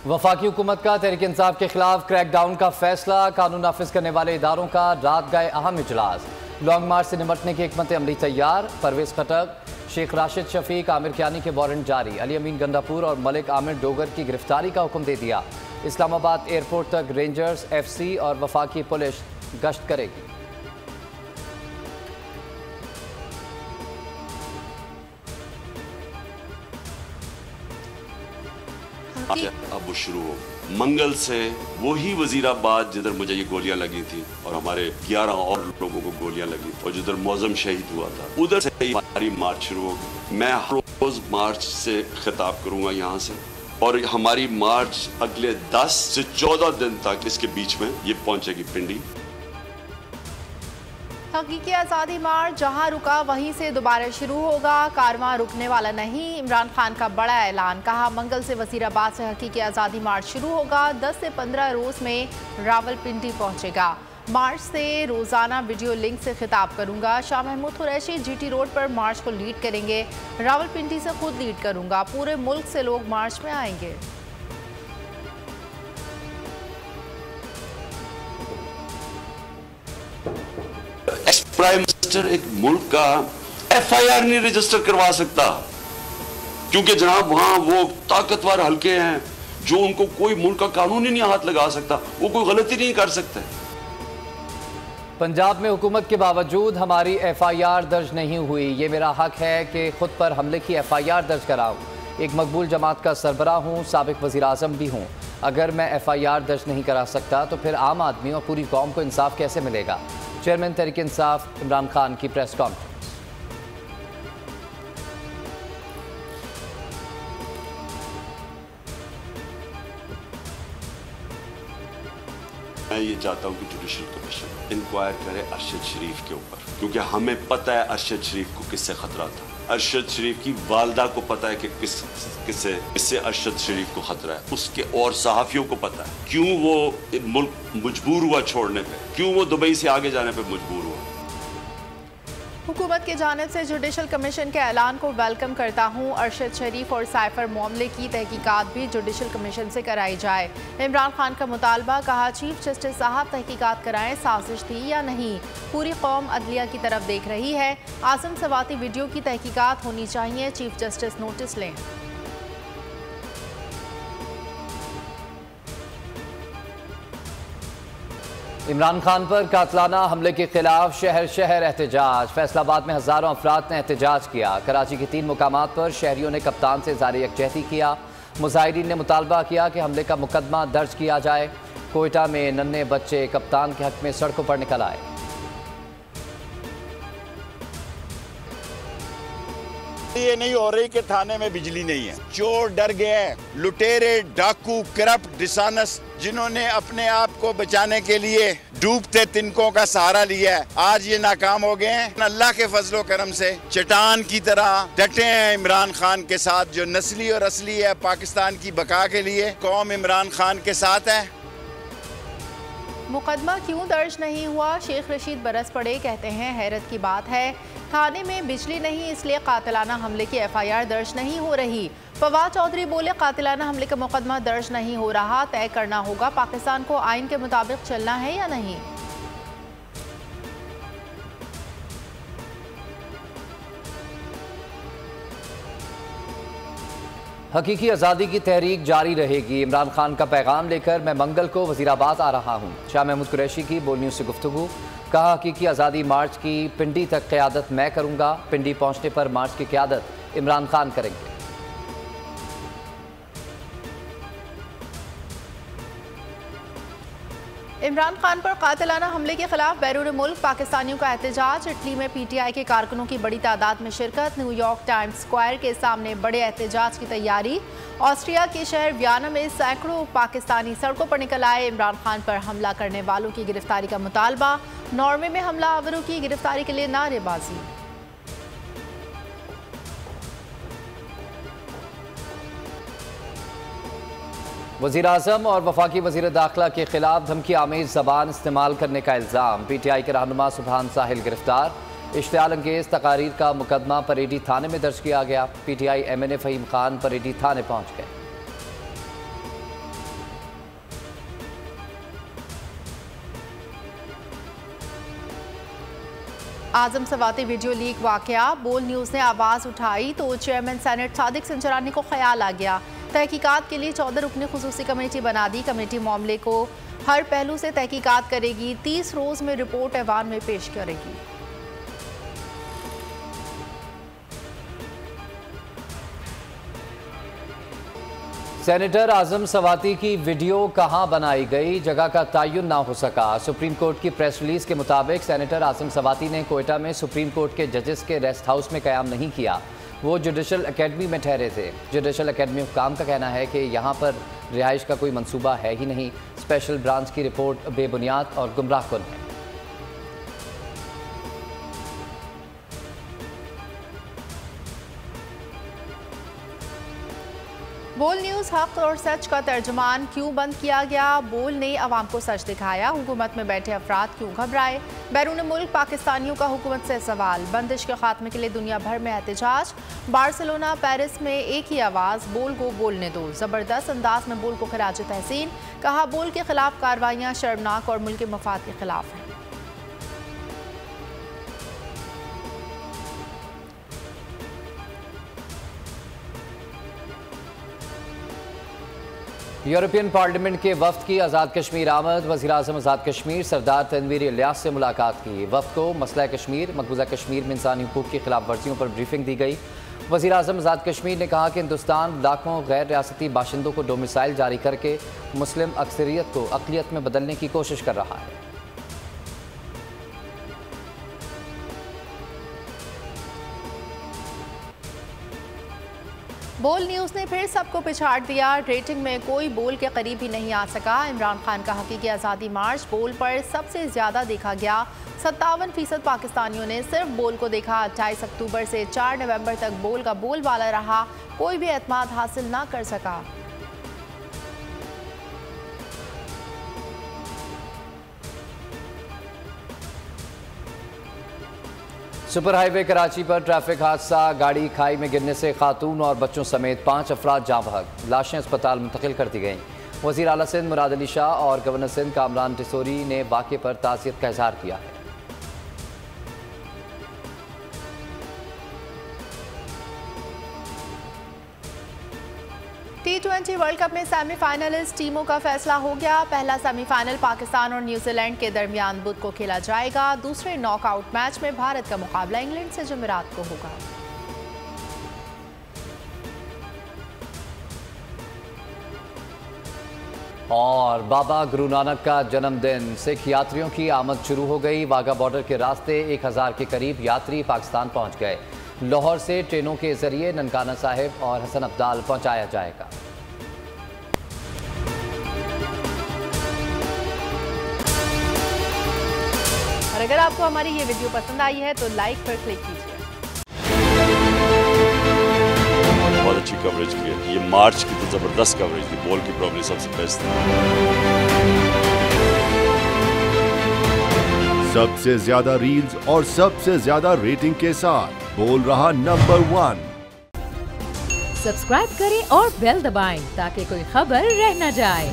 वफाकी हुकूमत का तहरीक इंसाफ के खिलाफ क्रैकडाउन का फैसला, कानून नाफिज करने वाले इदारों का रात गए अहम इजलास। लॉन्ग मार्च से निपटने की हिकमत अमली तैयार। परवेज खटक, शेख राशिद शफीक, आमिर कियानी के वारंट जारी। अली अमीन गंडापुर और मलिक आमिर डोगर की गिरफ्तारी का हुक्म दे दिया। इस्लामाबाद एयरपोर्ट तक रेंजर्स, FC और वफाकी पुलिस गश्त करेगी। अब वो शुरू हो। मंगल से वही वजीराबाद जिधर मुझे ये गोलियां लगी थी और हमारे 11 और लोगों को गोलियां लगी और जिधर मौजम शहीद हुआ था, उधर से हमारी मार्च शुरू होगी। मैं हर रोज मार्च से खिताब करूंगा यहाँ से, और हमारी मार्च अगले 10 से 14 दिन तक इसके बीच में ये पहुंचेगी पिंडी। हकीकी आज़ादी मार्च जहां रुका वहीं से दोबारा शुरू होगा, कारवां रुकने वाला नहीं। इमरान खान का बड़ा ऐलान, कहा मंगल से वजीराबाद से हकीकी आज़ादी मार्च शुरू होगा, 10 से 15 रोज में रावलपिंडी पहुंचेगा। मार्च से रोजाना वीडियो लिंक से खिताब करूंगा। शाह महमूद कुरैशी GT रोड पर मार्च को लीड करेंगे। रावलपिंडी से खुद लीड करूंगा। पूरे मुल्क से लोग मार्च में आएंगे। प्राइम मिनिस्टर एक मुल्क का FIR नहीं रजिस्टर करवा सकता, क्योंकि जनाब वहां वो ताकतवर हल्के हैं जो उनको कोई मुल्क का कानून ही नहीं हाथ लगा सकता, वो कोई गलती नहीं कर सकते। पंजाब में हुकूमत के बावजूद हमारी FIR दर्ज नहीं हुई। ये मेरा हक है कि खुद पर हमले की FIR दर्ज कराऊं। एक मकबूल जमात का सरबराह हूँ, साबिक वज़ीर आज़म भी हूँ। अगर मैं FIR दर्ज नहीं करा सकता तो फिर आम आदमी और पूरी कौम को इंसाफ कैसे मिलेगा? चेयरमैन तहरीक इंसाफ इमरान खान की प्रेस कॉन्फ्रेंस। मैं ये चाहता हूँ कि जुडिशल कमीशन इंक्वायर करे अरशद शरीफ के ऊपर, क्योंकि हमें पता है अरशद शरीफ को किससे खतरा था। अरशद शरीफ की वालदा को पता है कि किससे अरशद शरीफ को खतरा है, उसके और सहाफियों को पता है क्यों वो मुल्क मजबूर हुआ छोड़ने पे, क्यों वो दुबई से आगे जाने पे मजबूर हुआ। हुकूमत की जानिब से जुडिशल कमीशन के ऐलान को वेलकम करता हूँ। अरशद शरीफ और साइफर मामले की तहकीकात भी जुडिशल कमीशन से कराई जाए। इमरान खान का मुतालबा, कहा चीफ जस्टिस साहब तहकीकात कराएं, साजिश थी या नहीं। पूरी कौम अदलिया की तरफ देख रही है। आज़म सवाती वीडियो की तहकीकात होनी चाहिए, चीफ जस्टिस नोटिस लें। इमरान खान पर कातलाना हमले के खिलाफ शहर शहर एहतजाज। फैसलाबाद में हज़ारों अफराद ने एहतजाज किया। कराची के 3 मुकामात पर शहरियों ने कप्तान से ज़ाहिर यकजहती किया। मुजाहिरीन ने मुतालबा किया कि हमले का मुकदमा दर्ज किया जाए। कोयटा में नन्हे बच्चे कप्तान के हक में सड़कों पर निकल आए। ये नहीं हो रही कि थाने में बिजली नहीं है। चोर डर गए, लुटेरे, डाकू, करप्ट, डिसऑनेस्ट, जिन्होंने अपने आप को बचाने के लिए डूबते तिनकों का सहारा लिया है, आज ये नाकाम हो गए हैं। अल्लाह के फजलो करम से चट्टान की तरह डटे हैं इमरान खान के साथ, जो नस्ली और असली है पाकिस्तान की बका के लिए। कौम इमरान खान के साथ है। मुकदमा क्यों दर्ज नहीं हुआ? शेख रशीद बरस पड़े, कहते हैं हैरत की बात है। थाने में बिजली नहीं, इसलिए कातिलाना हमले की FIR दर्ज नहीं हो रही। फवाद चौधरी बोले, कातिलाना हमले का मुकदमा दर्ज नहीं हो रहा, तय करना होगा पाकिस्तान को आइन के मुताबिक चलना है या नहीं। हकीकी आज़ादी की तहरीक जारी रहेगी। इमरान खान का पैगाम लेकर मैं मंगल को वजीराबाद आ रहा हूँ। शाह महमूद कुरैशी की बोल न्यूज़ से गुफ्तगू, कहा हकीकी आज़ादी मार्च की पिंडी तक क़यादत मैं करूँगा। पिंडी पहुँचने पर मार्च की क़यादत इमरान खान करेंगे। इमरान खान पर कातिलाना हमले के खिलाफ बैरून मुल्क पाकिस्तानियों का एहतजाज। इटली में PTI के कारकुनों की बड़ी तादाद में शिरकत। न्यूयॉर्क टाइम्स स्क्वायर के सामने बड़े एहतजाज की तैयारी। ऑस्ट्रिया के शहर वियना में सैकड़ों पाकिस्तानी सड़कों पर निकल आए। इमरान खान पर हमला करने वालों की गिरफ्तारी का मुतालबा। नॉर्वे में हमलावरों की गिरफ्तारी के लिए नारेबाजी। वज़ीर आज़म और वफाकी वज़ीर दाखिला के खिलाफ धमकी आमेज ज़बान इस्तेमाल करने का इल्ज़ाम। PTI के रहनुमा सुभान साहिल गिरफ्तार। इश्तियाल अंगेज़ तकारीर का मुकदमा परेडी थाने में दर्ज किया गया। PTI MNA फ़हीम खान परेडी थाने पहुँच गए। आजम सवाती वीडियो लीक वाकया, बोल न्यूज़ ने आवाज़ उठाई तो चेयरमैन सेनेट सादिक संचरानी को ख्याल आ गया। तहकीकात के लिए 14 रुकनी खुसूसी कमेटी बना दी। कमेटी मामले को हर पहलू से तहकीकात करेगी। 30 रोज़ में रिपोर्ट ऐवान में पेश करेगी। सेनेटर आजम सवाती की वीडियो कहां बनाई गई, जगह का तयन ना हो सका। सुप्रीम कोर्ट की प्रेस रिलीज के मुताबिक सेनेटर आजम सवाती ने कोयटा में सुप्रीम कोर्ट के जजेस के रेस्ट हाउस में क़याम नहीं किया। वो जुडिशल एकेडमी में ठहरे थे। जुडिशल एकेडमी हुक्काम का कहना है कि यहां पर रिहाइश का कोई मंसूबा है ही नहीं। स्पेशल ब्रांच की रिपोर्ट बेबुनियाद और गुमराहकुन है। बोल न्यूज़ हक और सच का तर्जुमान क्यों बंद किया गया? बोल ने अवाम को सच दिखाया। हुकूमत में बैठे अफराद क्यों घबराए? बैरून मुल्क पाकिस्तानियों का हुकूमत से सवाल। बंदिश के खात्मे के लिए दुनिया भर में एहतजाज। बार्सिलोना पेरिस में एक ही आवाज़, बोल को बोलने दो। ज़बरदस्त अंदाज में बोल को खिराज तहसीन। कहा, बोल के खिलाफ कार्रवाइयाँ शर्मनाक और मुल्क के मफाद के खिलाफ हैं। यूरोपियन पार्लियामेंट के वफ्द की आज़ाद कश्मीर आमद। वज़ीर आज़म आज़ाद कश्मीर सरदार तनवीर इलियास से मुलाकात की। वफ्द को मसला कश्मीर, मकबूजा कश्मीर में इंसानी हुकूक की खिलाफ वर्जियों पर ब्रीफिंग दी गई। वज़ीर आज़म आज़ाद कश्मीर ने कहा कि हिंदुस्तान लाखों गैर रियासती बाशिंदों को डोमिसाइल जारी करके मुस्लिम अक्सरियत को अक़लियत में बदलने की कोशिश कर रहा है। बोल न्यूज़ ने फिर सबको पिछाड़ दिया। रेटिंग में कोई बोल के करीब ही नहीं आ सका। इमरान खान का हकीकी आज़ादी मार्च बोल पर सबसे ज़्यादा देखा गया। 57% पाकिस्तानियों ने सिर्फ बोल को देखा। 28 अक्टूबर से 4 नवंबर तक बोल का बोलबाला रहा। कोई भी एतमाद हासिल ना कर सका। सुपर हाईवे कराची पर ट्रैफिक हादसा। गाड़ी खाई में गिरने से खातून और बच्चों समेत 5 अफराद जाँ बहक। लाशें अस्पताल मुंतकिल कर दी गईं। वज़ीर आला सिंध मुराद अली शाह और गवर्नर सिंध कामरान टिसोरी ने वाक़े पर ताज़ियत का इज़हार किया है। T20 वर्ल्ड कप में सेमीफाइनलिस्ट टीमों का फैसला हो गया। पहला सेमीफाइनल पाकिस्तान और न्यूजीलैंड के दरमियान बुध को खेला जाएगा। दूसरे नॉकआउट मैच में भारत का मुकाबला इंग्लैंड से जुमेरात को होगा। और बाबा गुरु नानक का जन्मदिन। सिख यात्रियों की आमद शुरू हो गई। वाघा बॉर्डर के रास्ते 1000 के करीब यात्री पाकिस्तान पहुंच गए। लाहौर से ट्रेनों के जरिए ननकाना साहिब और हसन अब्दाल पहुंचाया जाएगा। और अगर आपको हमारी ये वीडियो पसंद आई है तो लाइक पर क्लिक कीजिए। बहुत अच्छी कवरेज की है। ये मार्च की तो जबरदस्त कवरेज थी। बॉल की प्रॉब्लम सबसे बेस्ट थी। सबसे ज्यादा रील्स और सबसे ज्यादा रेटिंग के साथ बोल रहा नंबर 1। सब्सक्राइब करें और बेल दबाएं ताकि कोई खबर रह न जाए।